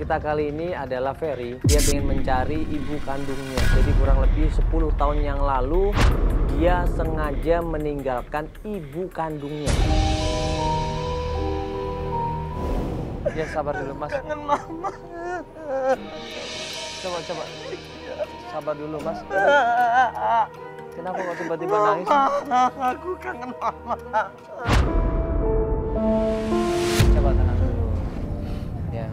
kita kali ini adalah Ferry. Dia ingin mencari ibu kandungnya. Jadi kurang lebih 10 tahun yang lalu dia sengaja meninggalkan ibu kandungnya. Ya sabar dulu Mas. Kangen mama. Coba. Sabar dulu Mas. Kenapa kok tiba-tiba nangis? Aku kangen mama. Coba tenang dulu. Ya.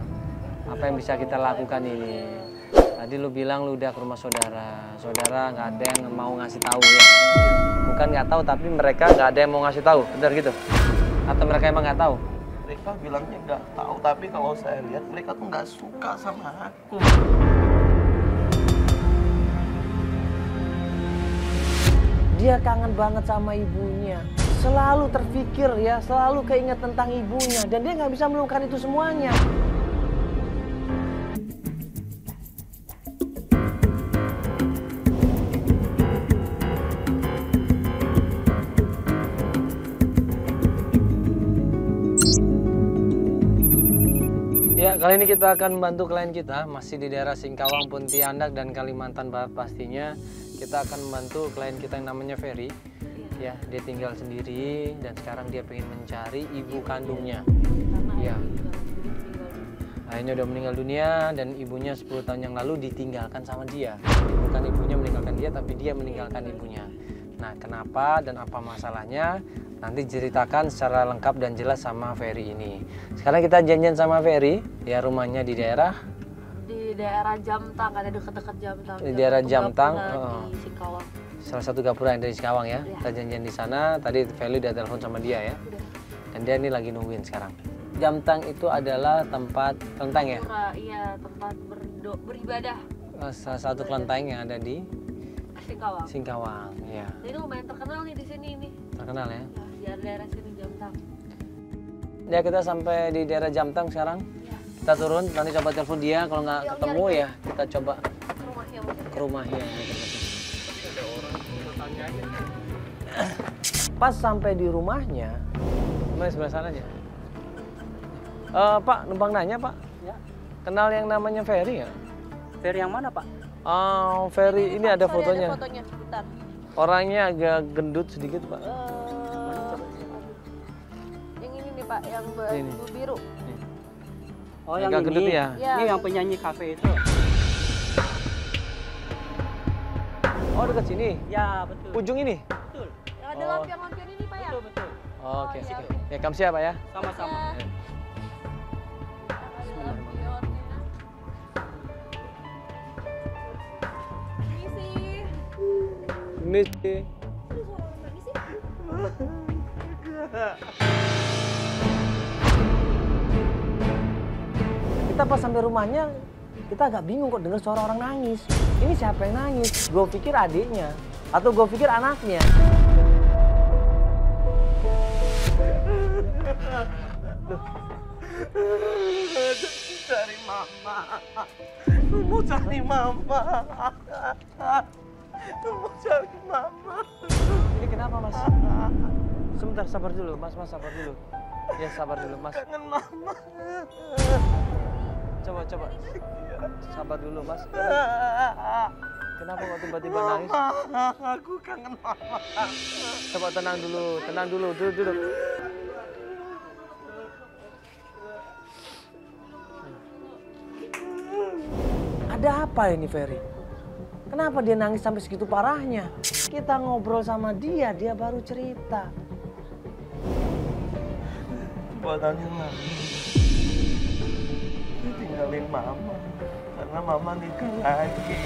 Apa yang bisa kita lakukan ini? Tadi lu bilang lu udah ke rumah saudara. Saudara nggak ada yang mau ngasih tahu ya. Bukan nggak tahu, tapi mereka nggak ada yang mau ngasih tahu. Benar gitu? Atau mereka emang nggak tahu? Mereka bilangnya nggak tahu, tapi kalau saya lihat mereka tuh nggak suka sama aku. Dia kangen banget sama ibunya. Selalu terpikir ya, selalu keinget tentang ibunya. Dan dia nggak bisa melupakan itu semuanya. Ya, kali ini kita akan membantu klien kita, masih di daerah Singkawang, Pontianak, dan Kalimantan Barat pastinya. Kita akan membantu klien kita yang namanya Ferry. Ya, dia tinggal sendiri dan sekarang dia pengen mencari ibu kandungnya. Ya. Ayahnya udah meninggal dunia dan ibunya 10 tahun yang lalu ditinggalkan sama dia. Bukan ibunya meninggalkan dia, tapi dia meninggalkan ibunya. Nah, kenapa dan apa masalahnya? Nanti ceritakan secara lengkap dan jelas sama Ferry ini. Sekarang kita janjian sama Ferry, ya rumahnya di daerah Jamtang, ada dekat-dekat Jamtang. Di daerah Jamtang, di Singkawang. Salah satu gapura yang dari Singkawang ya. Ya. Kita janjian di sana. Tadi Ferry udah telepon sama dia ya. Udah. Dan dia ini lagi nungguin sekarang. Jamtang itu adalah tempat kelenteng ya. Iya, tempat beribadah. Salah satu kelenteng yang ada di Singkawang. Singkawang, ya. Ini lumayan terkenal nih di sini ini. Terkenal ya. Ya, di daerah sini Jamtang. Ya, kita sampai di daerah Jamtang sekarang. Ya. Kita turun, nanti coba telepon dia. Kalau nggak Yuk, ketemu nyari. ya kita coba Ke rumahnya mungkin. ke rumahnya. Pas sampai di rumahnya, mana sebelah sana aja. Pak, numpang nanya Pak. Ya. Kenal yang namanya Ferry nggak? Ferry yang mana, Pak? Ferry ini ada Sorry, fotonya. Ada fotonya, bentar. Orangnya agak gendut sedikit Pak. Yang ini nih Pak, yang Ini. biru. Oh, yang Agak gendut ini. ya? Ya. Ini yang penyanyi kafe itu. Oh, dekat sini. Ya, betul. Ujung ini. Betul. Yang ada Oh. lampion-lampion ini Pak ya? Betul, betul. Oke. iya, Oke. Ya, kamu siapa ya? Sama-sama. Ya. Ada lampion. Ini sih. Ini sih. Aduh, suara orang nangis sih. Kita pas sampai rumahnya, kita agak bingung kok dengar suara orang nangis. Ini siapa yang nangis? Gue pikir adiknya, atau gue pikir anaknya. Cari mama. Mau cari mama. Mau cari mama. Ini kenapa Mas? Sebentar, sabar dulu Mas, sabar dulu. Ya sabar dulu Mas. Kangen mama. Coba. Sabar dulu Mas. Kenapa kok tiba-tiba nangis? Aku kangen mama. Coba tenang dulu, duduk. Ada apa ini Ferry? Kenapa dia nangis sampai segitu parahnya? Kita ngobrol sama dia, dia baru cerita. Badannya lagi. Tinggalin mama. Karena mama nikah lagi.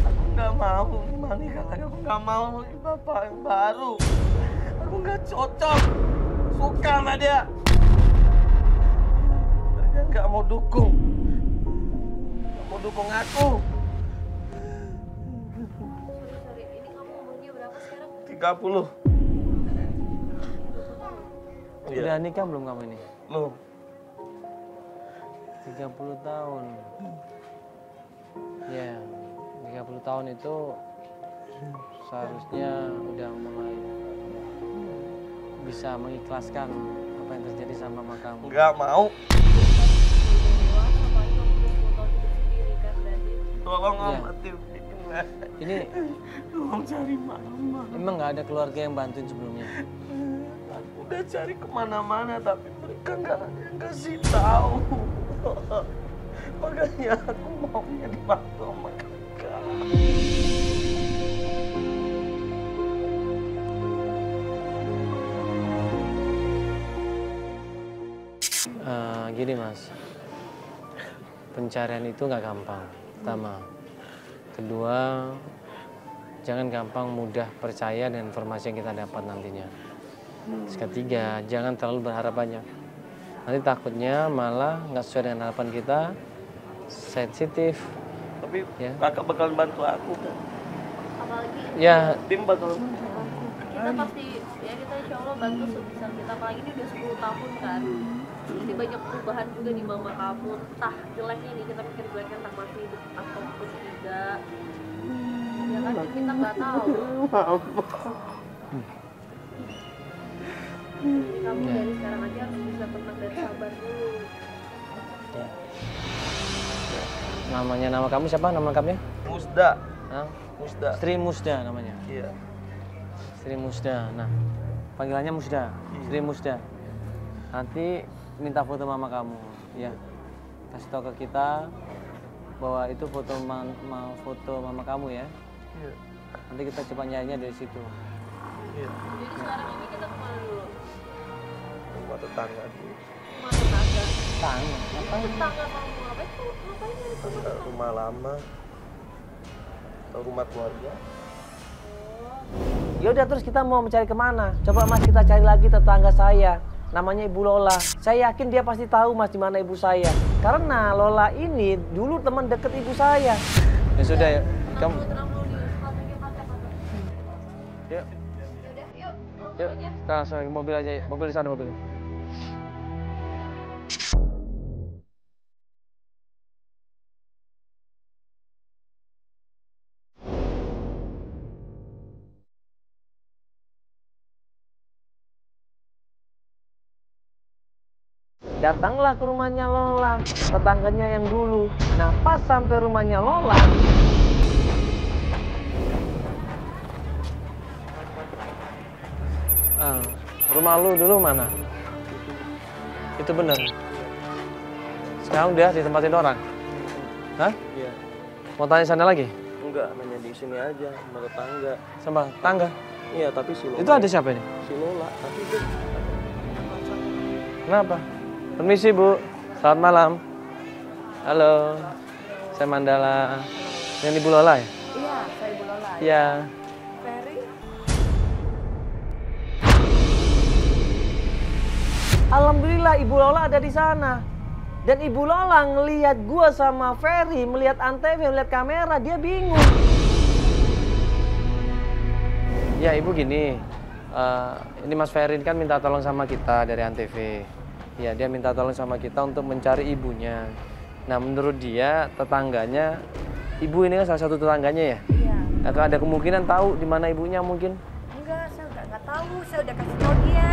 Aku nggak mau mama nikah lagi. Aku nggak mau bapak yang baru. Aku nggak cocok. Suka sama dia. Dia nggak mau dukung. Nggak mau dukung aku. Sorry, ini kamu umurnya berapa sekarang? 30. Udah nikah belum kamu ini? Loh, 30 tahun. Ya, 30 tahun itu seharusnya udah mulai bisa mengikhlaskan apa yang terjadi sama mama kamu. Nggak mau. Dewasa, apalagi kamu udah 10 tahun hidup sendiri kan berarti. Tolong Iya. Om Atif. Ini Tolong cari mama. emang nggak ada keluarga yang bantuin sebelumnya. Aku udah cari kemana-mana tapi mereka nggak ada yang kasih tahu. Makanya aku maunya dibantu sama kakak. Gini mas, pencarian itu nggak gampang. Pertama, kedua, jangan gampang mudah percaya dengan informasi yang kita dapat nantinya. Terus ketiga, jangan terlalu berharap banyak. Nanti takutnya malah nggak sesuai dengan harapan kita, sensitif. Tapi Ya. kakak bakal bantu aku kan. Apalagi Ya, Tim bakal bantu aku. kita pasti ya kita insya Allah bantu sebisa kita, apalagi ini udah 10 tahun kan. Jadi banyak perubahan juga di mama kamu, entah jeleknya nih kita pikir jeleknya entah masih hidup ataupun tidak. Ya kan kita nggak tahu. Jadi kamu dari sekarang aja harus bisa tenang dan sabar dulu. namanya nama kamu siapa? Nama lengkapnya? Musda. Hah? Musda. Sri Musda namanya. Iya. Sri Musda. Nah, panggilannya Musda. Sri Musda. Nanti minta foto mama kamu, ya. Kasih tahu ke kita bahwa itu foto foto mama kamu ya. Iya. Nanti kita coba nyarinya dari situ. Iya. Jadi sekarang ini kita kemana dulu? Rumah tetangga dulu. Rumah tetangga. Tanya, Tetangga kamu ngapain tuh? Ngapain dari rumah? Rumah lama. Atau rumah keluarga. Ya udah terus kita mau mencari kemana? Coba mas kita cari lagi tetangga saya. Namanya Ibu Lola. Saya yakin dia pasti tahu mas di mana ibu saya. Karena Lola ini dulu teman deket ibu saya. Ya sudah ya. Kamu. Tenang dulu nih, sepatunya pakai. Yuk, Yaudah, yuk. yuk. Kita langsung ke mobil aja. Mobil di sana mobil. Datanglah ke rumahnya Lola, tetangganya yang dulu. Nah, pas sampai rumahnya Lola, rumah lu dulu mana? Itu bener. Sekarang udah ditempatin orang. Hah? Iya. Mau tanya sana lagi? Enggak, nanya di sini aja sama tetangga. Sama tangga. Iya, tapi si Lola. Itu ada siapa ini? Si Lola, tapi itu Kenapa? Permisi Bu, selamat malam. Halo, saya Mandala. Yang Ibu Lola ya? Iya, saya Ibu Lola. Iya. Ferry, Alhamdulillah Ibu Lola ada di sana. Dan Ibu Lola ngelihat gua sama Ferry, melihat Antv, melihat kamera, dia bingung. Ya Ibu gini, ini Mas Ferry kan minta tolong sama kita dari Antv. Ya dia minta tolong sama kita untuk mencari ibunya. Nah menurut dia tetangganya, ibu ini kan salah satu tetangganya ya? iya. Nah, ada kemungkinan tahu di mana ibunya mungkin? Enggak, saya udah nggak tahu. Saya udah kasih tahu dia.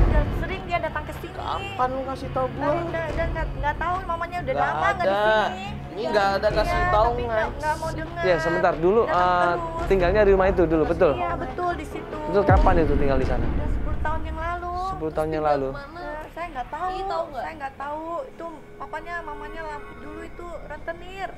Udah sering dia datang ke sini. kapan lu kasih tahu Nah, gua? udah nggak tahu, mamanya udah Nggak lama nggak di ada. sini. Ini nggak ada kasih Iya, tahu, tapi Ngan. nggak mau dengar. Ya sebentar dulu, Datang terus. tinggalnya di rumah itu dulu, betul? Iya betul di situ. Betul kapan itu tinggal di sana? Udah 10 tahun yang lalu. 10 tahun yang lalu. Saya nggak tahu. Ih, tahu nggak? Saya nggak tahu. Itu mamanya dulu itu rentenir.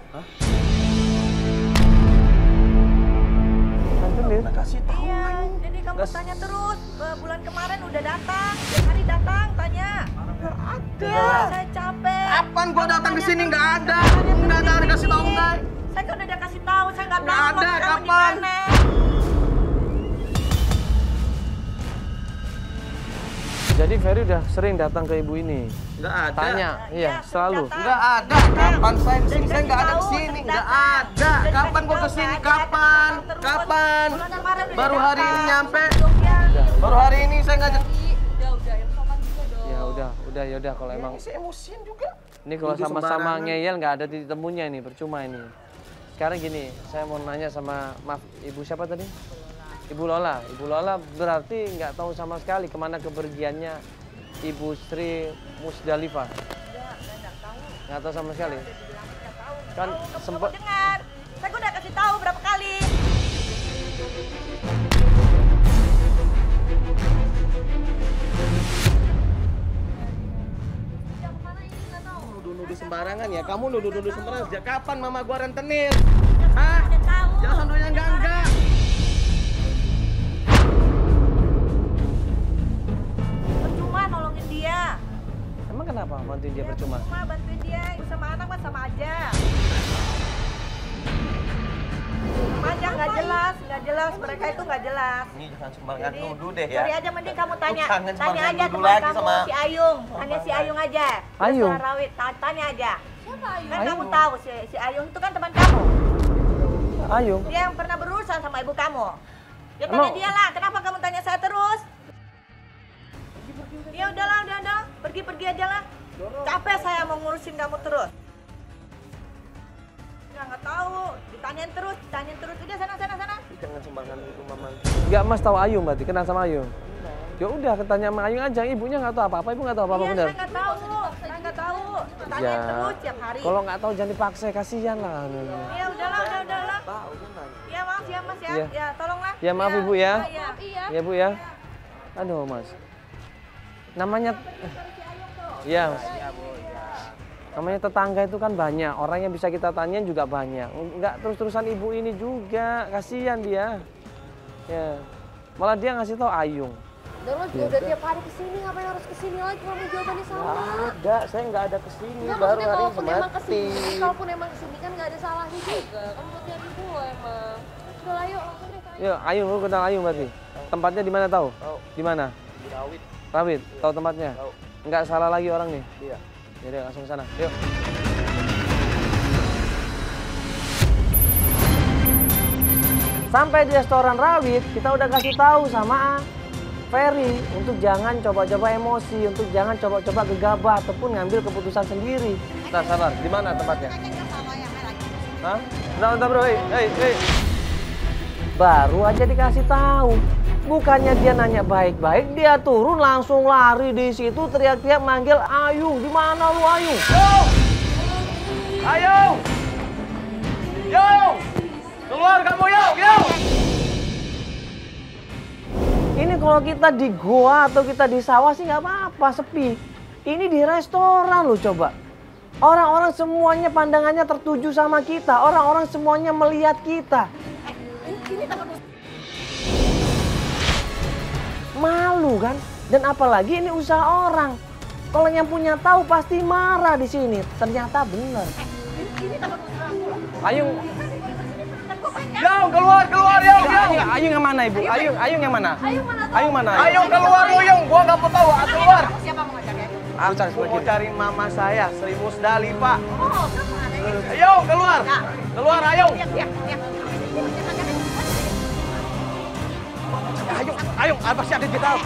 Rentenir? Nggak kasih tahu. Iya, jadi kamu Nggak tanya terus. Bulan kemarin udah datang, tiap hari datang, tanya. Nggak ada. Iya, saya capek. Kapan gua datang ke Tanya sini terus. nggak ada. Tanya Nggak ada terus dikasih di tahu sini. nggak? Saya kan udah kasih tahu, saya nggak Nggak tahu ada, kamu di kapan? mana. Jadi Ferry udah sering datang ke ibu ini. Nggak ada. Tanya, iya Ya, selalu. datang. Nggak ada. Kapan saya di sini? Saya nggak ada Tahu, kesini. sering Nggak datang. ada. Udah Kapan dikasih gua tahu, kesini? nggak ada, Kapan? datang terus. Kapan? Bulan kemarin udah Baru hari datang. ini nyampe. Besoknya. Baru hari ini saya nggak. Udah, yang sopan juga dong. Ya udah kalau emang Saya emosian juga. ini kalau Nuduh sama-sama sembarangan. ngeyel nggak ada titik temunya ini, percuma ini. Sekarang gini, saya mau nanya sama, maaf ibu siapa tadi? Ibu Lola berarti nggak tahu sama sekali kemana kepergiannya Ibu Sri Musdalifah. Nggak tahu sama sekali. Kan sempat dengar. Saya udah kasih tahu berapa kali. Nuduh-nuduh sembarangan ya. Kamu nuduh-nuduh sembarangan. Sejak kapan mama gua rentenir? Hah? Jangan doyan enggak. Percuma nolongin dia. emang kenapa bantuin dia percuma? Percuma bantuin dia. Ibu sama anak mah sama aja. Sama aja nggak jelas. Mereka itu nggak jelas. Ini jangan sembarangan nuduh deh ya. Cari aja mending kamu tanya. Jangan Tanya sembarangan aja nuduh teman lagi kamu sama- si Ayung. Tanya si Ayung aja. Ayung? Desa Rawit. Tanya aja. Siapa Ayu? Kan Ayung? kamu tahu si Ayung itu kan teman kamu. Ayung. Dia yang pernah berurusan sama ibu kamu. Ya tanya Emang- dia lah. Kenapa kamu tanya saya terus? Ya udahlah, udah. Pergi aja lah. Capek saya mau ngurusin kamu terus. Ya nggak tahu. Ditanyain terus. Udah sana. Jangan sembarangan nuduh mama. Nggak Mas tahu Ayung berarti kenal sama Ayung. Ya udah ketanya sama Ayung aja, ibunya nggak tahu apa-apa, ibu nggak tahu apa-apa Iya, benar. saya nggak tahu. Ditanyain Ya. terus tiap hari. Kalau nggak tahu jangan dipaksa, kasihan lah. Ya udahlah. Tahu benar. Ya maaf ya Mas ya. Iya. Ya tolonglah. Ya, maaf, Ibu, ya. Iya. Iya. Ya Bu ya. Aduh Mas. Namanya ya Mas. Namanya tetangga itu kan banyak, orang yang bisa kita tanyain juga banyak. Enggak terus-terusan ibu ini juga, kasihan dia. Ya. Malah dia ngasih tahu Ayung. Dan lo juga udah tiap hari kesini, ngapain harus kesini lagi kalau jawabannya sama? Ada, saya nggak ada kesini. Enggak, Baru maksudnya hari ini kalaupun emang mati. kesini, kan nggak ada salahnya juga. Kan buat nyari gue emang. Udah lah yuk, langsung deh kayak. Ya, Ayung, lu kenal Ayung berarti? Tempatnya di mana tahu? Tahu. Di mana? Di Rawit. Rawit, tahu tempatnya? Tahu. Enggak salah lagi orang nih. Iya. Jadi langsung ke sana. Yuk. Sampai di restoran Rawit, kita udah kasih tahu sama Ferry untuk jangan coba-coba emosi, untuk jangan coba-coba gegabah ataupun ngambil keputusan sendiri. Nah, sabar, di mana tempatnya? Hah? Bentar, bro, hei. Baru aja dikasih tahu. Bukannya dia nanya baik-baik, dia turun langsung lari di situ teriak-teriak manggil Ayung. Di mana lu Ayung? Ayung! Yung! Keluar kamu Yung! Ini kalau kita di goa atau kita di sawah sih nggak apa-apa, sepi. Ini di restoran loh coba. Orang-orang semuanya pandangannya tertuju sama kita. Orang-orang semuanya melihat kita. Malu kan? Dan apalagi ini usaha orang. Kalau yang punya tahu pasti marah di sini. Ternyata benar. Ayung. Yung keluar Yung! Ayung yang mana ibu? Ayung yang mana? Ayung mana? Ayung keluar lu Yung! Gua nggak mau tahu, keluar! Aku Aku mau cari mama saya, Sri Musdalifah. Ayung keluar! Keluar Ayung! Ayung, masih ada di dalam.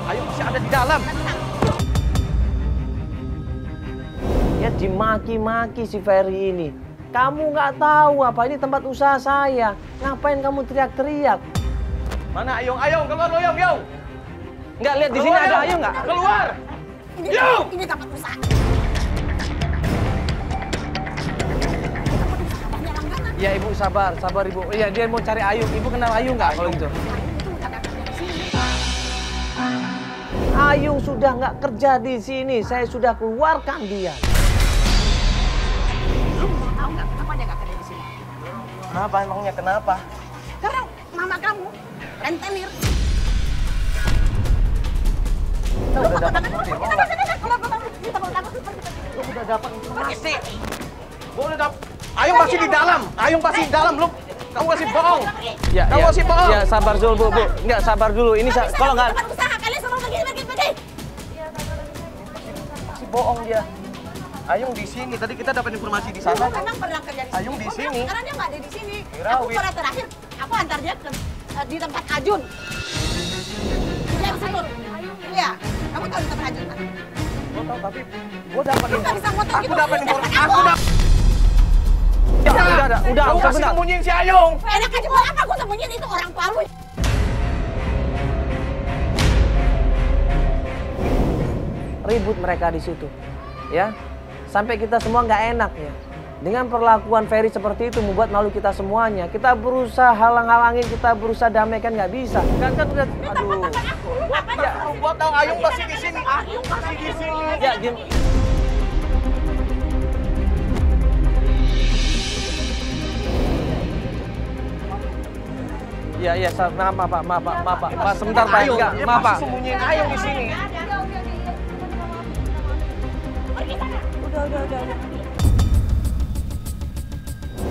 Ayung masih ada di dalam. Ya dimaki-maki si Ferry ini. Kamu nggak tahu apa ini tempat usaha saya. Ngapain kamu teriak-teriak? Mana Ayung? Ayung keluar lu Yung! Nggak lihat di sini Keluar, ada Yung. Ayung nggak? Keluar! Yung! Ini tempat usaha. Ya ibu sabar ibu. Iya dia mau cari Ayung. Ibu kenal Ayung nggak kalau gitu? Ayung sudah nggak kerja di sini. Saya sudah keluarkan dia. Kenapa emangnya kenapa? Karena mama kamu rentenir. Kita udah dapat Lu udah dapat informasi. Gua udah dapat. Ayung masih di dalam. Ayung masih di dalam lu. Kamu masih bohong. Ya, Kamu masih bohong. Ya sabar dulu bu. Nggak sabar dulu. Ini kalau nggak usaha kalian semua pergi. Masih bohong dia. Ayung di sini. Tadi kita dapat informasi di sana. Memang pernah kerja di sini. Ayung di sini. Sekarang dia nggak ada di sini. Di Aku Rawit. pernah terakhir, aku antar dia ke di tempat Ajun. Dia di situ. Iya. Kamu tahu di tempat Ajun kan? Gua tahu tapi gua dapat Nggak bisa informasi. motor Aku gitu. dapat informasi. Tempat Aku aku. dapat. udah Lu masih sebentar. sembunyiin si Ayung. Enak aja buat apa aku sembunyiin itu orang Palu. ribut mereka di situ, ya. Sampai kita semua nggak enak ya. Dengan perlakuan Ferry seperti itu membuat malu kita semuanya. Kita berusaha halang-halangin, kita berusaha damaikan, nggak bisa. Kan udah, aduh. Ya, gua tahu Ayung masih di sini. Ayung masih di sini. Ya, diam. Iya, maaf Pak. Sebentar Pak. Enggak, maaf Pak. Sembunyiin Ayung di sini. Udah.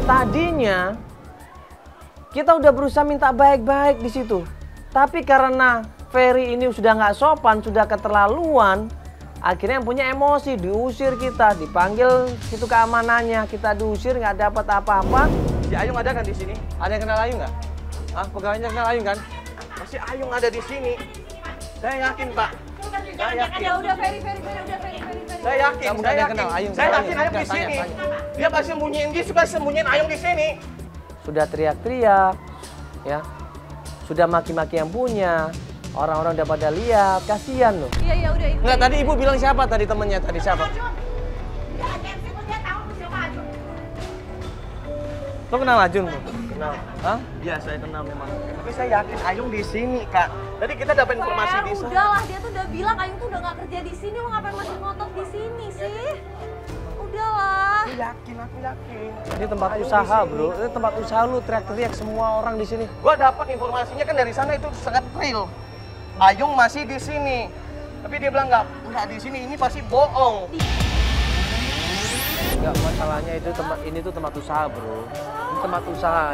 Tadinya kita udah berusaha minta baik-baik di situ, tapi karena Ferry ini sudah nggak sopan, sudah keterlaluan, akhirnya yang punya emosi, diusir kita, dipanggil situ keamanannya, kita diusir nggak dapat apa-apa. Si Ayung ada kan di sini? Ada yang kenal Ayung nggak? Ah, pegawainya kenal Ayung kan? Masih Ayung ada di sini. Saya yakin, Pak. Saya yakin. Udah Ferry. Saya yakin. Kamu ada yang kenal Ayung? Saya yakin Ayung di sini. Dia pasti sembunyiin Ayung di sini. Sudah teriak-teriak, ya. Sudah maki-maki yang punya. Orang-orang udah pada lihat, kasihan loh. Iya udah ikut. Enggak, tadi ibu bilang siapa tadi temennya tadi siapa? Lo kenal Ajun tuh? Kenal. Hah? Iya, saya kenal memang. Tapi saya yakin Ayung di sini, Kak. Tadi kita dapat informasi di sana. Udahlah, dia tuh udah bilang Ayung tuh udah gak kerja di sini, lo ngapain masih ngotot di sini sih? Udahlah. Aku yakin. Ini tempat Ayung usaha, di sini. bro. Ini tempat usaha lu teriak-teriak semua orang di sini. Gua dapat informasinya kan dari sana itu sangat real. Ayung masih di sini. Tapi dia bilang nggak di sini, ini pasti bohong. Enggak, masalahnya itu ini tuh tempat usaha, bro. Ini tempat usaha.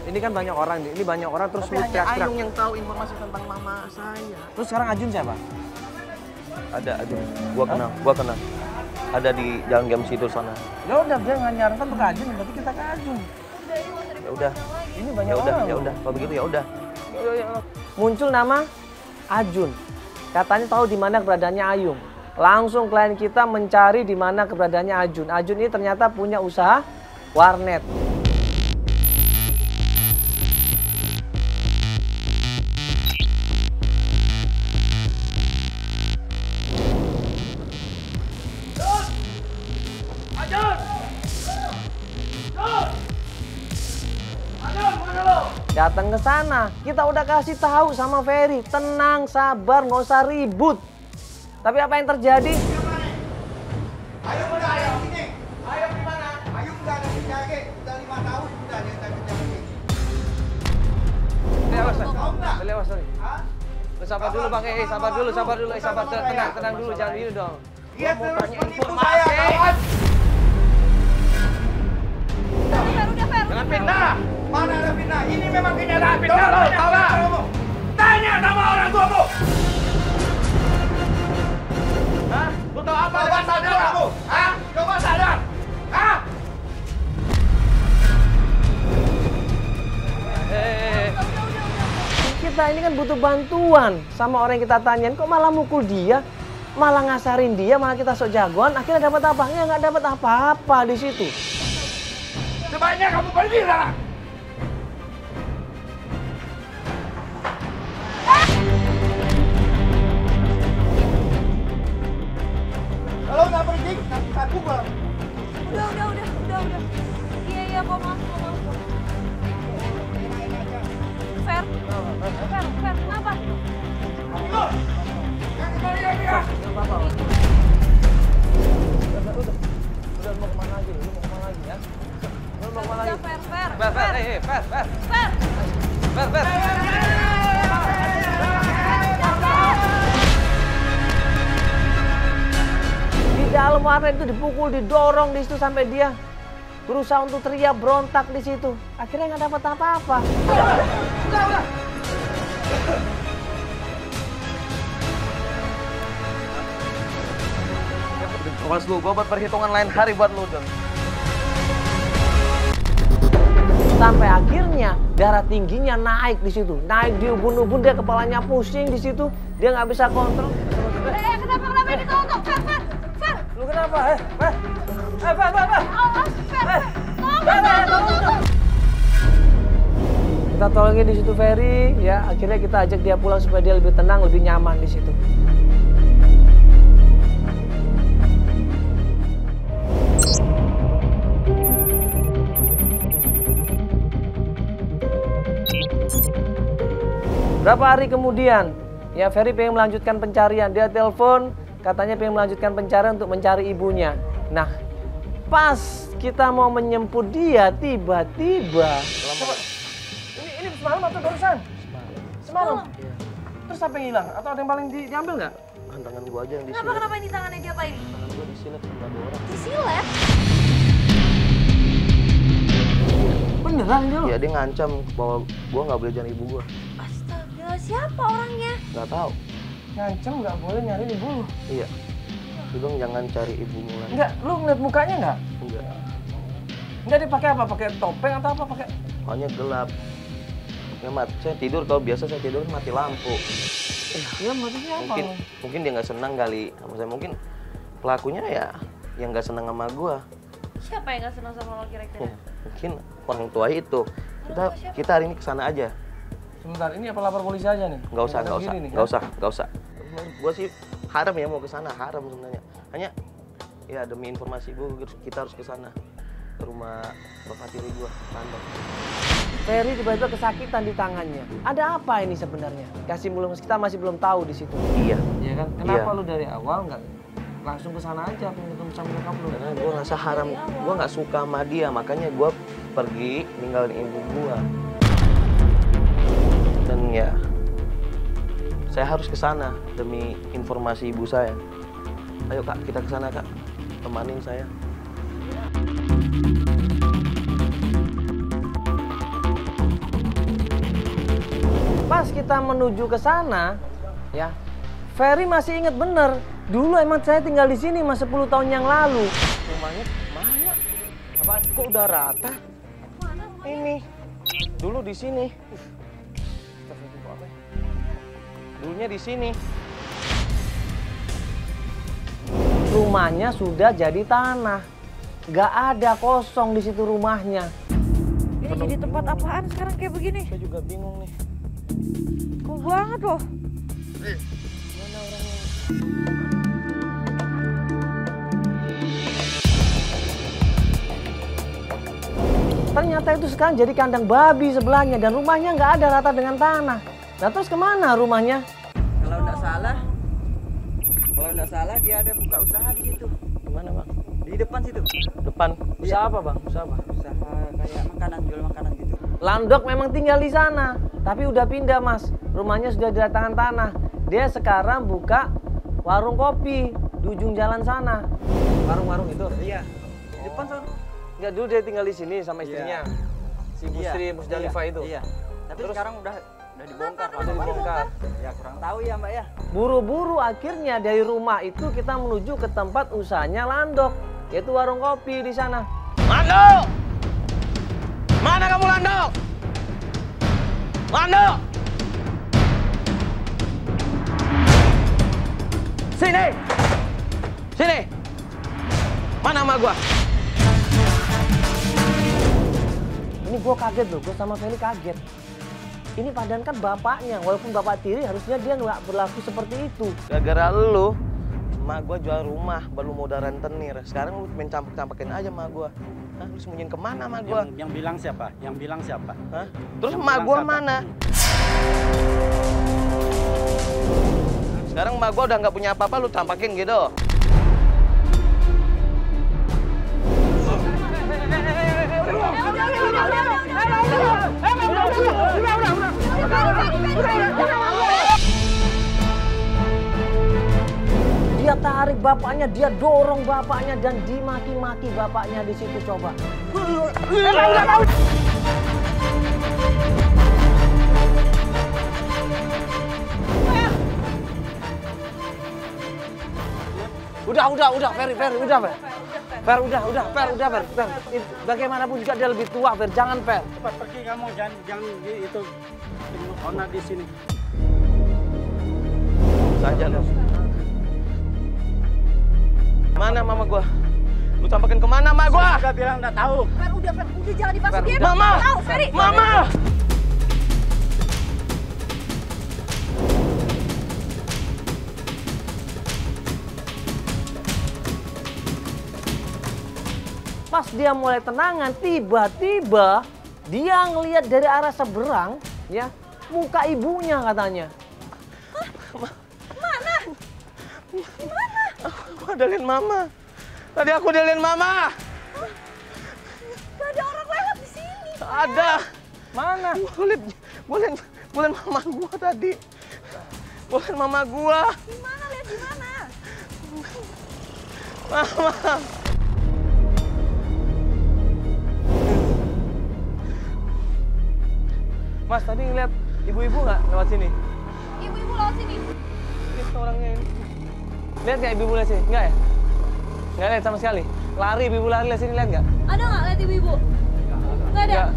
Ini kan banyak orang, ini banyak orang terus Tapi lu hanya teriak-teriak. Ayung yang tahu informasi tentang mama saya. Terus sekarang Ajun siapa? Ada Ajun, gua kenal. Ada di Jalan Gem situ sana. Ya udah, dia nggak nyarankan untuk Ajun, berarti kita ke Ajun. Ya udah. Ini banyak orang. Ya udah. Kalau begitu ya udah. Muncul nama Ajun. Katanya tahu di mana keberadaannya Ayung. Langsung klien kita mencari di mana keberadaannya Ajun. Ajun ini ternyata punya usaha warnet. Datang ke sana, kita udah kasih tahu sama Ferry, tenang, sabar, nggak usah ribut. Tapi apa yang terjadi? Ayung udah Ayung ini. Ayung di mana? Ayung udah ada kerja lagi. Udah 5 tahun udah dia kerja lagi. Awas, sorry. Hah? Sabar dulu Bang, sabar dulu. Tenang dulu, jangan gini dong. Dia terus menipu saya, kawan. Jangan pindah. Mana ada fitnah? Ini memang kenyataan fitnah. Tanya sama orang tuamu. Hah? Lu tahu apa? Coba sadar kamu. Hah? Coba sadar. Hah? Kita ini kan butuh bantuan sama orang yang kita tanyain, kok malah mukul dia, malah ngasarin dia, malah kita sok jagoan, akhirnya dapat apa? Ya nggak dapat apa-apa di situ. Sebaiknya kamu pergi sana. Kalau nggak pergi, nanti aku bang. Udah. Iya, kok masuk. Fer, kenapa? Udah mau kemana lagi? Lu mau kemana lagi ya? Lu mau kemana lagi? Fer. Di dalam warnet itu dipukul, didorong di situ sampai dia berusaha untuk teriak, berontak di situ. Akhirnya nggak dapat apa-apa. Udah. Awas lu, gua buat perhitungan lain hari buat lu, Don. Sampai akhirnya darah tingginya naik di situ, naik di ubun-ubun, dia kepalanya pusing di situ, dia nggak bisa kontrol. Kenapa ini tolong, Fer. Lu kenapa? Fer. Tolong. Kita tolongin di situ Ferry, ya. Akhirnya kita ajak dia pulang supaya dia lebih tenang, lebih nyaman di situ. Berapa hari kemudian, ya Ferry pengen melanjutkan pencarian. Dia telepon, katanya pengen melanjutkan pencarian untuk mencari ibunya. Nah, pas kita mau menjemput dia, tiba-tiba. Ini semalam atau barusan? Semalam. Iya. Terus apa yang hilang? Atau ada yang paling diambil nggak? Tangan gua aja yang disilet. Kenapa ini tangannya dia apain? Tangan gua disilet sama ada orang. Disilet? Beneran dia? Iya, dia ngancam bahwa gua nggak boleh jalan ibu gua. Astaga, siapa orangnya? Nggak tahu. Ngancem nggak boleh nyari ibu lu. Iya. Dia bilang jangan cari ibumu lagi. Enggak, lu ngeliat mukanya nggak? Enggak. Enggak, dia pakai apa? Pakai topeng atau apa? Pakai? Soalnya gelap. Ya, saya tidur, kalau biasa saya tidur mati lampu. Ya maksudnya apa? Mungkin dia nggak senang kali sama saya. Mungkin pelakunya ya yang nggak senang sama gua. Siapa yang gak senang sama lo kira-kira? Mungkin orang tua itu. Kita hari ini kesana aja. Sebentar, ini apa lapor polisi aja nih? Nggak usah. Nggak usah. Gua sih haram ya mau kesana, haram sebenarnya. Hanya ya demi informasi gua kita harus kesana ke rumah bapak tiri gua, Landok. Ferry tiba-tiba kesakitan di tangannya. Ada apa ini sebenarnya? Kita masih belum tahu di situ. Iya. Iya kan? Kenapa Iya. lu dari awal nggak langsung ke sana aja pengen ketemu sama nyokap lu? Karena gua ngerasa haram, gua nggak suka sama dia, makanya gua pergi ninggalin ibu gua. Dan ya, saya harus ke sana demi informasi ibu saya. Ayo Kak, kita ke sana Kak. Temanin saya. Pas kita menuju ke sana, ya, Ferry masih inget bener. Dulu emang saya tinggal di sini mas 10 tahun yang lalu. Rumahnya mana? Apa? Kok udah rata? Ini. Dulu di sini. Dulunya di sini. Rumahnya sudah jadi tanah. Gak ada kosong di situ rumahnya. Ini jadi tempat apaan sekarang kayak begini? Saya juga bingung nih. Cool banget loh. Mana orangnya? Ternyata itu sekarang jadi kandang babi sebelahnya dan rumahnya nggak ada rata dengan tanah. Nah terus kemana rumahnya? Kalau nggak salah dia ada buka usaha di situ. Gimana Bang? Di depan situ. Depan. Usaha apa bang? Usaha apa? Usaha kayak makanan, jual makanan gitu. Landok memang tinggal di sana, tapi udah pindah mas. Rumahnya sudah di latangan tanah. Dia sekarang buka warung kopi di ujung jalan sana. Warung-warung itu? Iya. Di depan sana. Enggak, dulu dia tinggal di sini sama istrinya. Si Bu Sri Musdalifah itu. Iya. Tapi Terus? sekarang udah dibongkar. Udah dibongkar. Ya kurang tahu ya Mbak ya. Buru-buru akhirnya dari rumah itu kita menuju ke tempat usahanya Landok, yaitu warung kopi di sana. Landok! Mana kamu Landok? Landok! Sini! Sini! Mana sama gua? Ini gue kaget loh, gue sama Ferry kaget. Ini padahal kan bapaknya, walaupun bapak tiri harusnya dia nggak berlaku seperti itu. Gara-gara lu, emak gua jual rumah, baru mau rentenir. Sekarang lu main campek-campekin aja emak gua. Hah, lu sembunyiin kemana emak gua? Yang bilang siapa? Yang bilang siapa? Hah? Terus Yang emak bilang gua siapa? mana? Sekarang emak gua udah nggak punya apa-apa, lu campakin gitu. Dia tarik bapaknya, dia dorong bapaknya dan dimaki-maki bapaknya di situ coba. Udah, Ferry, udah, Fer. Fer, udah, Fer. Bagaimanapun juga dia lebih tua, Fer. Jangan, Fer. Cepat pergi kamu, jangan di itu. Ona di sini. Saja lu. Mana mama gua? Lu campakin kemana emak gua? Saya bilang nggak tahu. Fer, udah jangan dimasukin. Mama! Tahu, Ferry. Mama! Pas dia mulai tenangan, tiba-tiba dia ngelihat dari arah seberang, ya, muka ibunya katanya. Aku ada lihat mama. Tadi aku udah lihat mama. Gak ada orang lewat di sini. Ada. Mana? Gue lihat mama gua tadi. Gue lihat mama gua. Gimana? Lihat di mana? Mama. Mas, tadi ngeliat ibu-ibu nggak lewat sini? Ibu-ibu lewat sini. Ini orangnya ini. Lihat nggak ibu-ibu lewat sini? Nggak ya? Nggak lihat sama sekali. Lari, ibu-ibu lari lewat sini, lihat nggak? Ada nggak lihat ibu-ibu? Nggak ada. Nggak.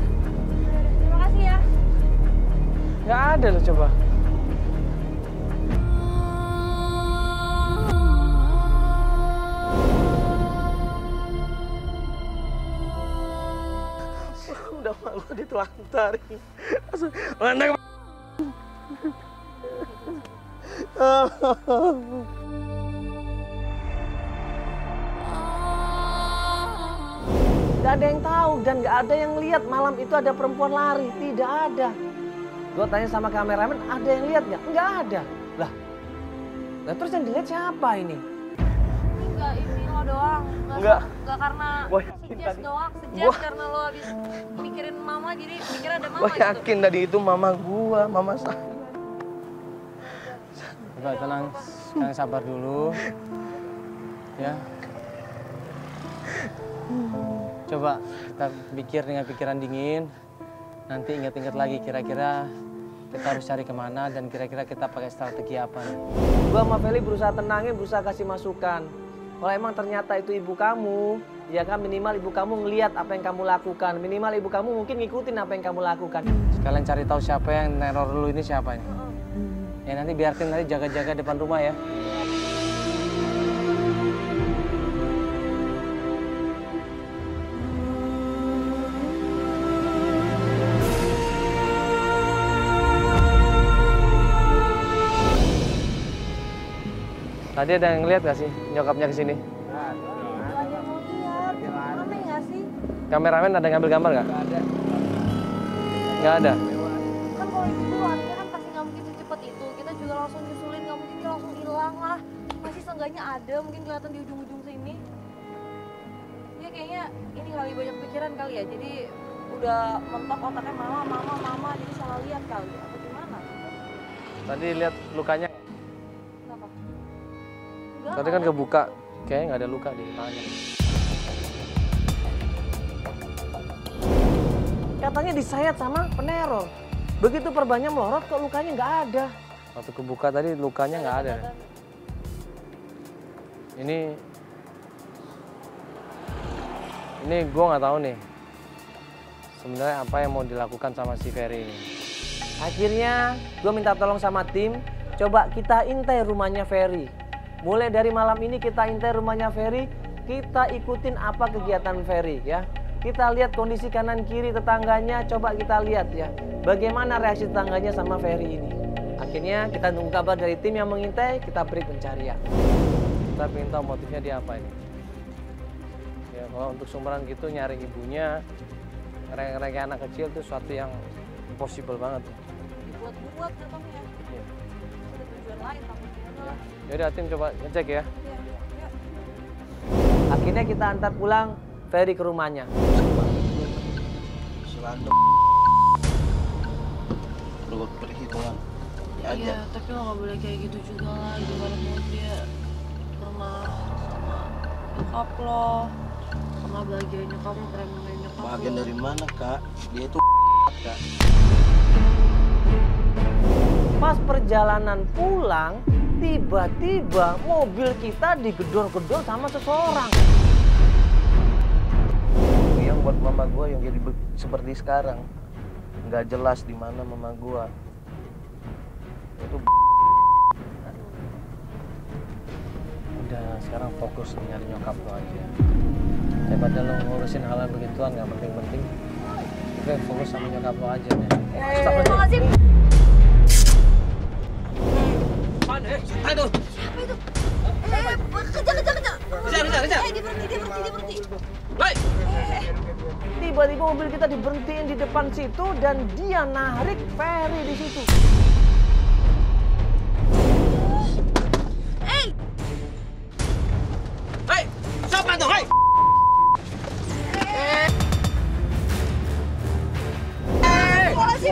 Terima kasih ya. Nggak ada loh, coba. Udah malu ditelantarin. Anak. Gak ada yang tahu dan gak ada yang lihat malam itu ada perempuan lari. Tidak ada. Gue tanya sama kameramen, ada yang lihat nggak? Nggak ada. Lah terus yang dilihat siapa ini? Enggak, ini lo doang. Enggak. Enggak karena Gua sejas doang. Sejas Gua- karena lo habis mikirin mama jadi mikir ada mama Gue gitu. yakin tadi itu mama gua, mama saya. Coba tenang, sekarang sabar dulu. Ya. Coba kita pikir dengan pikiran dingin. Nanti ingat-ingat lagi kira-kira kita harus cari kemana dan kira-kira kita pakai strategi apa nih. Gua sama Feli berusaha tenangin, berusaha kasih masukan. Kalau emang ternyata itu ibu kamu, ya kan minimal ibu kamu ngelihat apa yang kamu lakukan. Minimal ibu kamu mungkin ngikutin apa yang kamu lakukan. Sekalian cari tahu siapa yang neror lu ini siapa ini. Ya nanti biarkan nanti jaga-jaga depan rumah ya. Tadi ada yang ngeliat gak sih nyokapnya kesini? Ada yang mau lihat. Aneh nggak sih? Kameramen ada ngambil gambar nggak? Nggak ada. Kan kalau ibu keluarnya kan pasti nggak mungkin secepat itu. Kita juga langsung nyusulin, nggak mungkin dia langsung hilang lah. Masih seenggaknya ada, mungkin kelihatan di ujung-ujung sini. Ya kayaknya ini kali banyak pikiran kali ya. Jadi udah mentok otaknya mama, jadi salah lihat kali. Apa gimana? Tadi lihat lukanya. Kenapa? Enggak, Tadi kan kebuka. Kayaknya nggak ada luka di tangannya. Katanya disayat sama peneror. Begitu perbannya melorot kok lukanya nggak ada. Waktu kebuka tadi lukanya nggak ada. Ini gue nggak tahu nih. Sebenarnya apa yang mau dilakukan sama si Ferry ini? Akhirnya gue minta tolong sama tim. Coba kita intai rumahnya Ferry. Mulai dari malam ini kita intai rumahnya Ferry. Kita ikutin apa kegiatan Ferry ya. Kita lihat kondisi kanan kiri tetangganya. Coba kita lihat ya. Bagaimana reaksi tetangganya sama Ferry ini. Akhirnya kita tunggu kabar dari tim yang mengintai. Kita beri pencarian. Kita ingin tahu motifnya dia apa ini. Ya kalau untuk sumberan gitu nyari ibunya, ngereng-ngereng anak kecil itu suatu yang impossible banget. Dibuat-buat katanya. Iya. Ada tujuan lain takutnya. Yaudah tim coba ngecek ya. Akhirnya kita antar pulang Ferry ke rumahnya. Selandung. Perlu perhitungan. Ya aja. Iya, tapi lo gak boleh kayak gitu juga lah. Gimana mau dia pernah sama nyokap lo, pernah bahagiain nyokap lo, pernah nemenin nyokap lo. Bagian dari mana, Kak? Dia itu Kak. Pas perjalanan pulang, tiba-tiba mobil kita digedor-gedor sama seseorang. Yang buat mama gua yang jadi seperti sekarang. Nggak jelas di mana mama gua. Itu Udah sekarang fokus nyari nyokap lo aja. Daripada lo ngurusin hal begituan nggak penting-penting. Oke, fokus sama nyokap lo aja ya. Makasih. Aduh. Siapa itu? Kejar. Tiba-tiba tiba-tiba mobil kita diberhentiin di depan situ dan dia narik Ferry di situ. Hei, siapa tuh? Hei.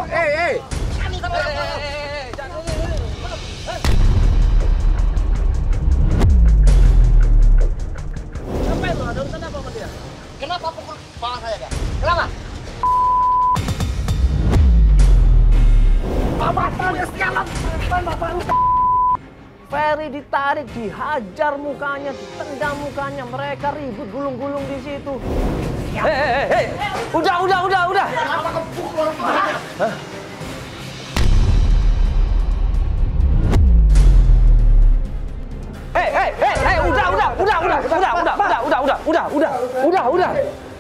Hei. Ngapain lo? Ada urusan apa sama dia? Kenapa pukul kepala saya dia? Kenapa? Ferry ditarik, dihajar mukanya, ditendang mukanya, mereka ribut gulung-gulung di situ. Hei, udah. Kenapa kamu pukul orang tua?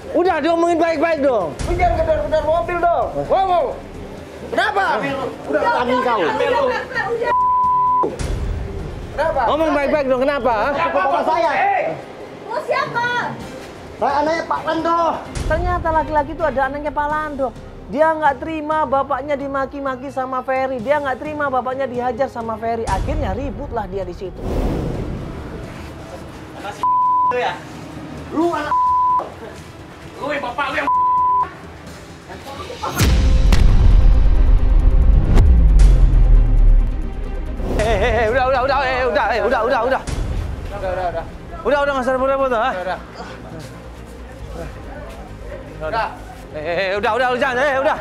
Udah, diomongin baik-baik dong. Benar mobil dong. Wow. Kenapa? Udah kambing kau. Kenapa? Ngomong baik-baik dong, kenapa? Bapak saya. Lo siapa? Saya anaknya Pak Lando. Ternyata laki-laki itu ada anaknya Pak Landok. Dia nggak terima bapaknya dimaki-maki sama Ferry. Dia nggak terima bapaknya dihajar sama Ferry. Akhirnya ributlah dia di situ. Lu anak Udah nggak usah repot-repot tuh. Udah jangan, udah.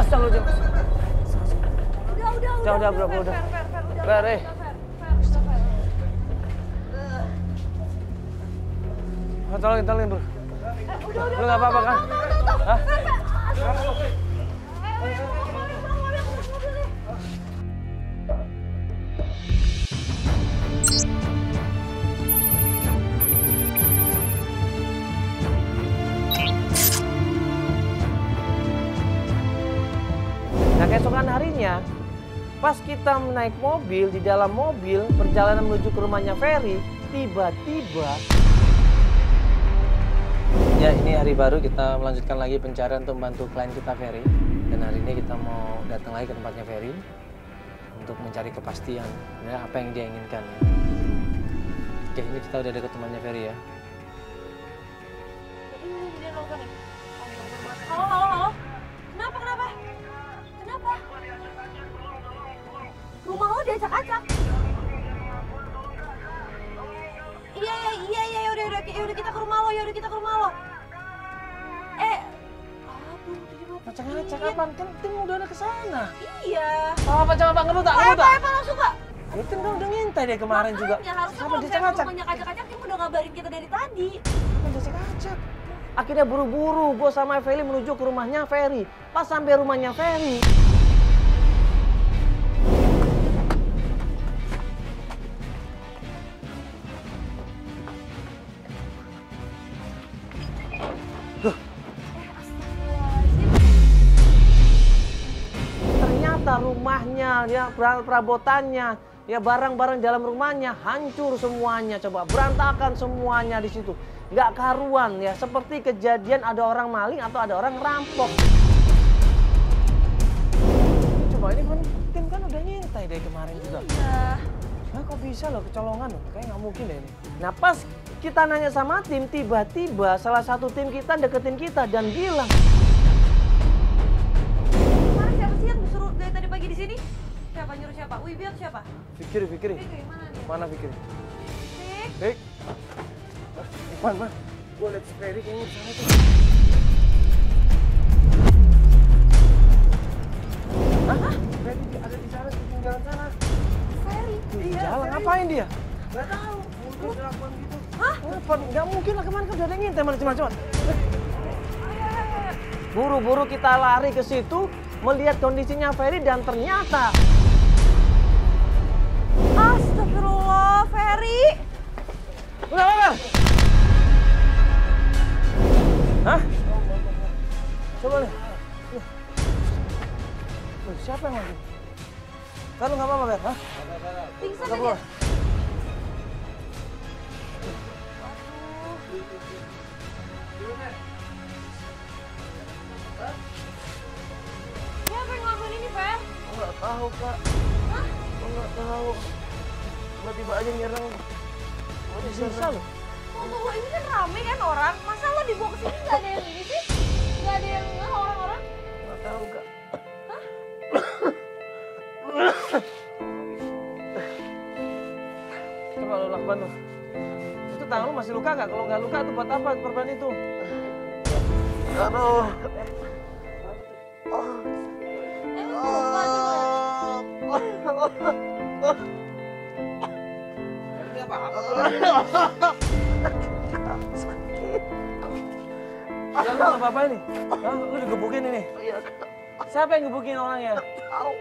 Astagfirullahaladzim. Udah, bro. Fer. Tolongin, bro. Lu nggak apa-apa kan? Hah? Nah, keesokan harinya, pas kita naik mobil, di dalam mobil, perjalanan menuju ke rumahnya Ferry, tiba-tiba... Ya, ini hari baru, kita melanjutkan lagi pencarian untuk membantu klien kita Ferry. Dan hari ini kita mau datang lagi ke tempatnya Ferry untuk mencari kepastian ya, apa yang dia inginkan. Oke, ini kita udah deket temannya Ferry ya. Halo. Kenapa? Rumah lo diacak-acak. Iya, udah kita ke rumah lo. Acak-acak apaan? Kan tim udah ada ke sana. Iya. Apa coba Bang, ngebut tak? Langsung Kak. Itu kan udah ngintai deh kemarin juga. Harusnya Kenapa kalau diacak-acak? rumahnya acak-acak, tim udah ngabarin kita dari tadi. Kan diacak-acak. Akhirnya buru-buru gue sama Ferry menuju ke rumahnya Ferry. Pas sampai rumahnya Ferry, ternyata rumahnya, ya perabotannya, ya barang-barang dalam rumahnya hancur semuanya, coba berantakan semuanya di situ. Nggak karuan ya, seperti kejadian ada orang maling atau ada orang rampok. Coba ini kan tim kan udah ngintai dari kemarin juga. Iya. Nah kok bisa loh kecolongan loh, kayak nggak mungkin deh ini. Nah pas kita nanya sama tim, tiba-tiba salah satu tim kita deketin kita dan bilang, Kemarin siapa sih yang disuruh dari tadi pagi di sini? Siapa nyuruh siapa? Wibi atau siapa? Fikri. Fikri, mana dia? Mana Fikri? Fik. Man. Gue liat si Ferry kayaknya di sana tuh. Hah? Ferry ada di sana, di jalan sana. Ferry. Di jalan, ngapain dia? Gak tahu, mungkin kelakuan gitu. Hah? Gak mungkin lah, kemarin kan udah ada yang ngintai, malah cuma. Buru-buru kita lari ke situ, melihat kondisinya Ferry dan ternyata... Astagfirullah, Ferry. Udah, Bang. Hah? Coba nih. Siapa yang lagi? Kalau nggak apa, Fer? Hah? Pingsan Udah aja. keluar. Siapa yang ngelakuin ini, Fer? Nggak tahu, Kak. Hah? Nggak tahu. Tiba-tiba aja nyerang. Bisa loh. Tunggu, ini kan rame kan orang. Masa lo dibawa ke sini nggak ada yang ini sih? Nggak ada yang ngeh orang-orang? Nggak tahu, Kak. Coba lo lakukan tuh. Itu tangan lu masih luka nggak? Kalau nggak luka tuh buat apa korban itu? Aduh. Lupa sih lo ya? Ini apa-apa. Ya lu nggak apa-apa ini? Hah? Lu digebukin ini? Iya, Kak. Siapa yang gebukin orangnya? Tahu.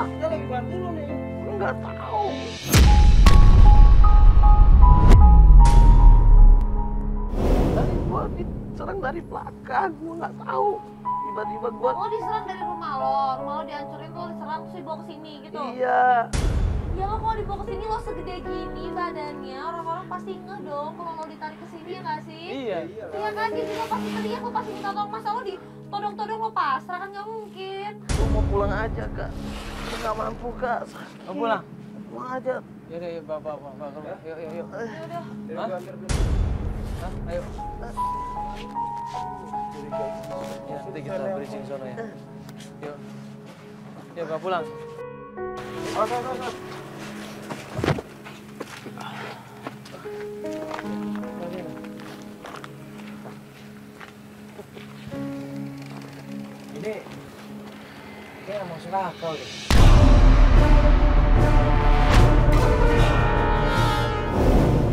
Kita lagi bantu lu nih. Nggak tahu. Tadi gua diserang dari belakang. Gua nggak tahu. Tiba-tiba gua. Oh, diserang dari rumah lo dihancurin tuh, diserang terus dibawa ke sini gitu. Iya. Ya lo kalau dibawa ke sini lo segede gini badannya, orang-orang pasti ngeh dong kalau lo ditarik ke sini ya nggak sih? Iya. Iya kan, dia juga pasti teriak, lo pasti minta tolong. Masa lo ditodong-todong lo pasrah kan nggak mungkin. Gua mau pulang aja, Kak. Gua nggak mampu, Kak. Sakit. Mau pulang? Pulang aja. Yaudah, yuk, bapak, keluar. Yuk. Yaudah. Hah? Hah? Ayo. Ya, nanti kita bridging zone ya. Yuk. Yuk, bapak pulang. Ini kayak masuk akal deh.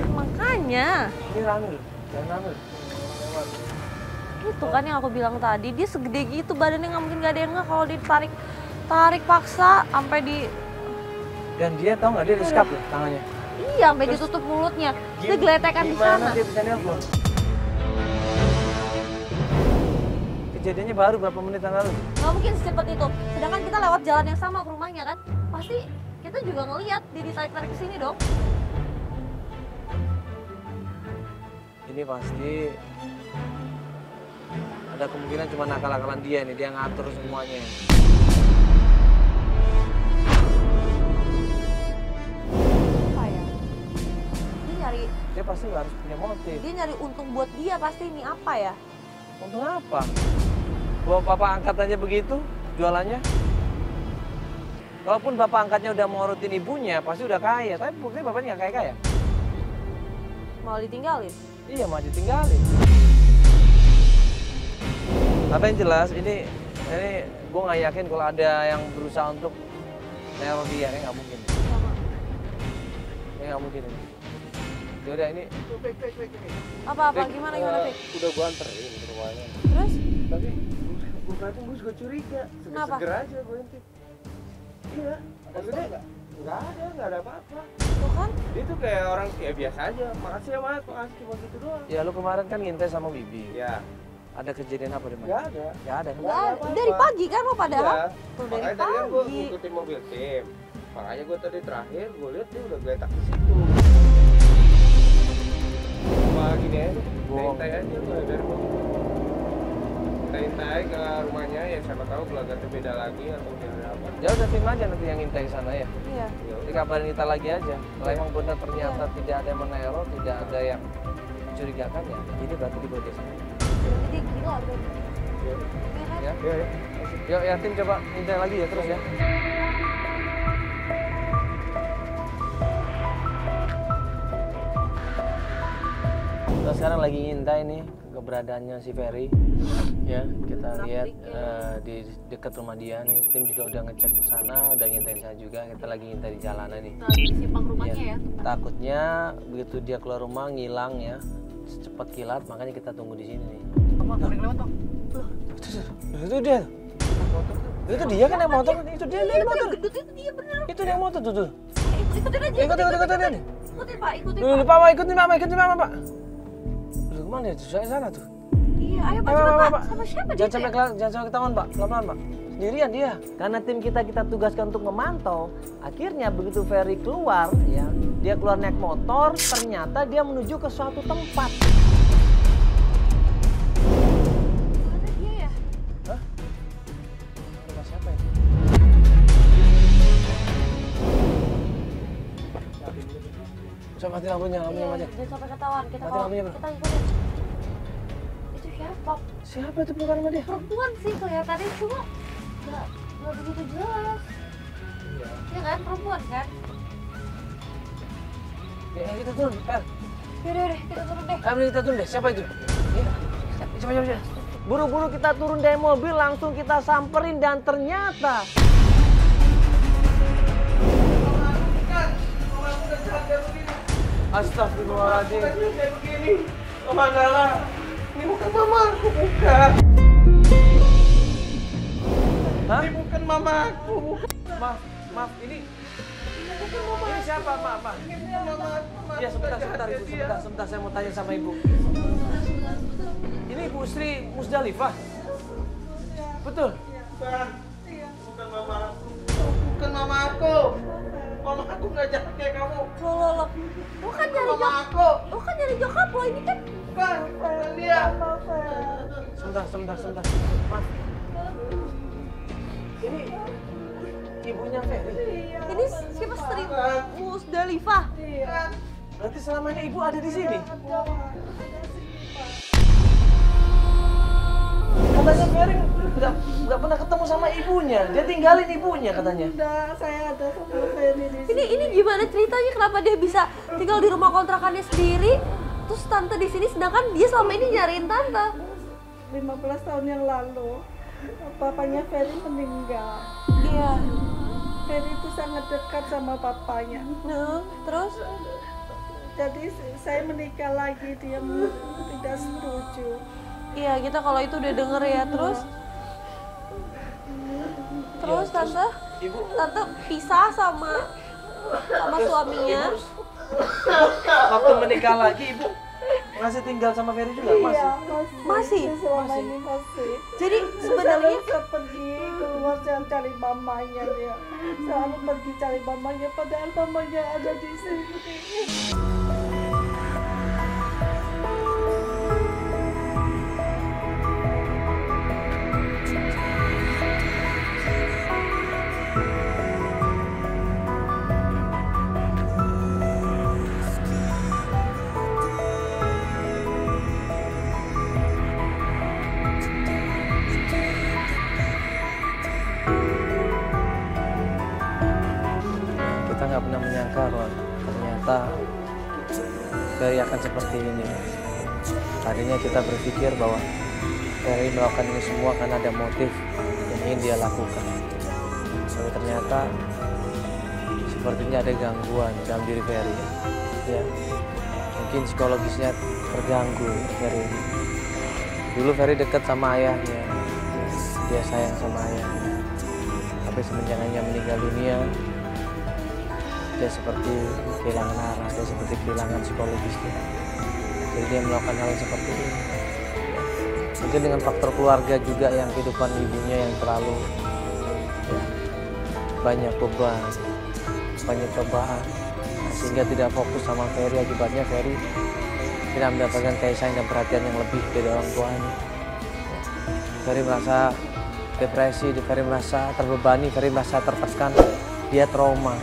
Makanya Ini rame loh, jangan rame loh. itu kan yang aku bilang tadi, dia segede gitu badannya, nggak mungkin gak ada yang nggak kalau ditarik paksa sampai di Dan dia tahu nggak, dia disekap loh tangannya. iya sampai ditutup mulutnya, dia geletekan di sana. Gimana dia bisa nelpon? Kejadiannya baru berapa menit yang lalu? Nggak mungkin secepat itu. Sedangkan kita lewat jalan yang sama ke rumahnya kan, pasti kita juga ngelihat dia ditarik-tarik ke sini dong. Ini pasti ada kemungkinan cuma nakal-nakalan dia nih, dia ngatur semuanya. Apa ya? Dia pasti harus punya motif. Dia nyari untung buat dia pasti ini apa ya? Untung apa? Bawa papa angkat aja begitu jualannya. Kalaupun bapak angkatnya udah mau rutin ibunya, pasti udah kaya. Tapi buktinya bapaknya nggak kaya-kaya. Malah ditinggalin. Iya, mau ditinggalin. Tapi yang jelas ini gue nggak yakin kalau ada yang berusaha untuk neror dia, ini nggak mungkin. Sama. Ini nggak mungkin ini. Yaudah ini Apa gimana Fik? Udah gua anterin ke rumahnya. Terus? Tapi gua perhatiin gua juga curiga. Kenapa? Seger aja gua intip. Iya. Maksudnya nggak ada apa-apa. Tuh kan? Dia tuh kayak orang ya biasa aja. Makasih ya Mas, makasih cuma gitu doang. ya lu kemarin kan ngintai sama Bibi. Ya, Ada kejadian apa di nggak mana? ada. Nggak ada kan? Wah, dari pagi kan lo padahal? Iya. Tuh dari Makanya tadi kan gua pagi. ngikutin mobil tim. Makanya gua tadi terakhir gua lihat dia udah geletak di situ. Cuma gini aja, Bohong. intai aja gua dari mobil. Kita intai ke rumahnya ya siapa tahu gelagatnya beda lagi atau beda apa. Ya udah tim aja nanti yang ngintai ke sana ya. Iya. Dikabarin kita lagi aja. Kalau emang benar ternyata tidak ada yang meneror, tidak ada yang mencurigakan ya, ini berarti dibawa ke sana. Berarti dia gila berarti. Iya kan? Ya. Iya, ya. Yuk ya tim coba ngintai lagi ya terus ya. Kita sekarang lagi ngintai nih keberadaannya si Ferry. Ya, kita lihat di dekat rumah dia nih. Tim juga udah ngecek ke sana, udah ngintain saya juga. Kita lagi ngintai di jalanan nih. Lagi di simpang rumahnya Iya. ya. Takutnya begitu dia keluar rumah ngilang ya, secepat kilat, makanya kita tunggu di sini nih. Itu dia. Itu dia kan yang motor, itu dia yang motor. Gendut itu dia bener. Itu dia yang motor tuh. Ikutin aja. Ikutin. Ikutin Pak, ikutin Dulu Pak. Pak, ikutin Mama, Pak. Lu kemana itu? Saya sana tuh. Iya, ayo Pak, Ayo, cepet Pak, Pak. Pak. Sama siapa dia? Jangan sampai ketahuan, Pak. Pelan-pelan, Pak. sendirian dia. Karena tim kita tugaskan untuk memantau. Akhirnya begitu Ferry keluar, ya, dia keluar naik motor, ternyata dia menuju ke suatu tempat. Mana dia ya? Hah? Rumah siapa itu? Coba mati lampunya mati. Jangan sampai ketahuan. Kita Mati lampunya, bro. kita ikutin. Itu siapa? Siapa itu bukan sama dia? Perempuan sih kelihatannya, cuma nggak begitu jelas. Iya kan, perempuan kan? Ya, kita turun, Per. Yaudah, kita turun deh. Ayo kita turun deh, siapa itu? Ya. Coba. Buru-buru kita turun dari mobil, langsung kita samperin dan ternyata astagfirullahaladzim. Kayak begini. Oh Mandala, ini bukan mamaku, bukan. Hah? Ini bukan mamaku. Maaf, ini siapa, Pak? Ya, sebentar, Ibu. Sebentar, saya mau tanya sama Ibu. Ini Ibu Sri Musdalifah? Betul? Bukan mamaku. Bukan mamaku. Mamaku nggak jahat kayak kamu. Loh. Lu kan nyari nyokap lo, ini kan Bukan dia. Sebentar. Maaf. Ini ibunya Ferry. ini siapa Sri Musdalifah? Berarti selamanya Ibu ada di sini? Katanya Ferry nggak pernah ketemu sama ibunya. Dia tinggalin ibunya katanya. Udah, saya ada sama Ferry di sini. Ini gimana ceritanya? Kenapa dia bisa tinggal di rumah kontrakannya sendiri? Terus tante di sini, sedangkan dia selama ini nyariin tante. 15 tahun yang lalu, papanya Ferry meninggal. Iya. Ferry itu sangat dekat sama papanya. Nah, terus? Jadi saya menikah lagi, dia tidak setuju. Iya, kita kalau itu udah denger ya. Terus tante? Ibu Tante pisah sama suaminya. waktu menikah lagi Ibu masih tinggal sama Ferry juga? Iya, Masih? Selama ini masih. Jadi sebenarnya Saya pergi keluar, saya cari mamanya dia. Selalu pergi cari mamanya, padahal mamanya ada di sini. Kita nggak pernah menyangka, Ron, ternyata Ferry akan seperti ini. Tadinya kita berpikir bahwa Ferry melakukan ini semua karena ada motif yang ingin dia lakukan. Tapi ternyata sepertinya ada gangguan dalam diri Ferry. Ya, mungkin psikologisnya terganggu Ferry. Dulu Ferry dekat sama ayahnya, dia sayang sama ayahnya. Tapi semenjak ayahnya meninggal dunia, dia seperti kehilangan arah, dia seperti kehilangan psikologisnya. Jadi dia melakukan hal seperti ini. Mungkin dengan faktor keluarga juga, yang kehidupan ibunya yang terlalu banyak beban, banyak cobaan, sehingga tidak fokus sama Ferry. Akibatnya Ferry tidak mendapatkan kasih sayang dan perhatian yang lebih dari orang tuanya. Ferry merasa depresi, Ferry merasa terbebani, Ferry merasa tertekan, dia trauma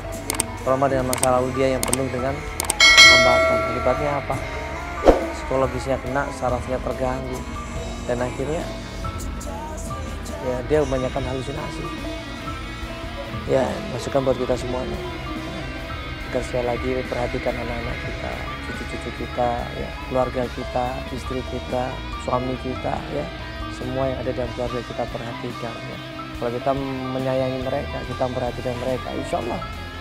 dengan masa lalu dia yang penuh dengan hambatan. Akibatnya apa? Psikologisnya kena, sarafnya terganggu, dan akhirnya ya dia kebanyakan halusinasi. Ya, masukan buat kita semuanya. Agar sekali lagi perhatikan anak-anak kita, cucu-cucu kita, ya, keluarga kita, istri kita, suami kita, ya, semua yang ada dalam keluarga kita perhatikan. Ya. Kalau kita menyayangi mereka, kita memperhatikan mereka, insya Allah,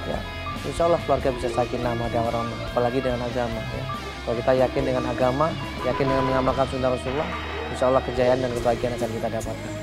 ya, insya Allah keluarga bisa sakinah mawaddah warahmah, apalagi dengan agama. Ya. Kalau kita yakin dengan agama, yakin dengan mengamalkan sunnah Rasulullah, insya Allah kejayaan dan kebahagiaan akan kita dapatkan.